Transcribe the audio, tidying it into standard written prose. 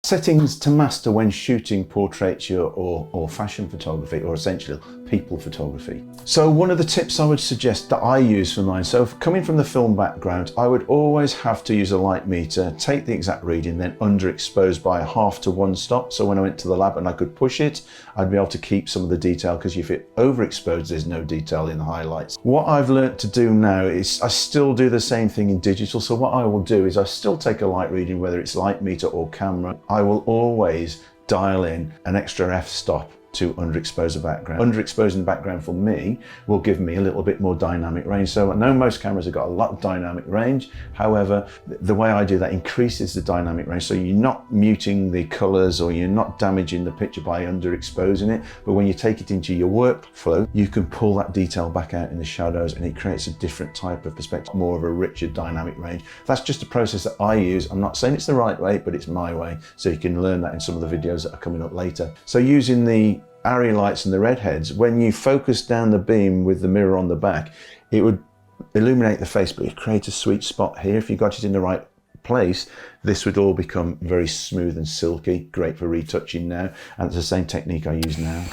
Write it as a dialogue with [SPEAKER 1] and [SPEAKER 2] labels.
[SPEAKER 1] Settings to master when shooting portraiture or fashion photography, or essentially people photography. So one of the tips I would suggest that I use for mine, so coming from the film background, I would always have to use a light meter, take the exact reading, then underexpose by 1/2 to 1 stop. So when I went to the lab and I could push it, I'd be able to keep some of the detail, because if it overexposed, there's no detail in the highlights. What I've learned to do now is I still do the same thing in digital. So what I will do is I still take a light reading, whether it's light meter or camera. I will always dial in an extra f-stop to underexpose the background. Underexposing the background for me will give me a little bit more dynamic range. So I know most cameras have got a lot of dynamic range. However, the way I do that increases the dynamic range. So you're not muting the colors or you're not damaging the picture by underexposing it. But when you take it into your workflow, you can pull that detail back out in the shadows and it creates a different type of perspective, more of a richer dynamic range. That's just a process that I use. I'm not saying it's the right way, but it's my way. So you can learn that in some of the videos that are coming up later. So using the Arri lights and the redheads, when you focus down the beam with the mirror on the back, it would illuminate the face, but it creates a sweet spot here. If you got it in the right place, this would all become very smooth and silky, great for retouching now, and it's the same technique I use now.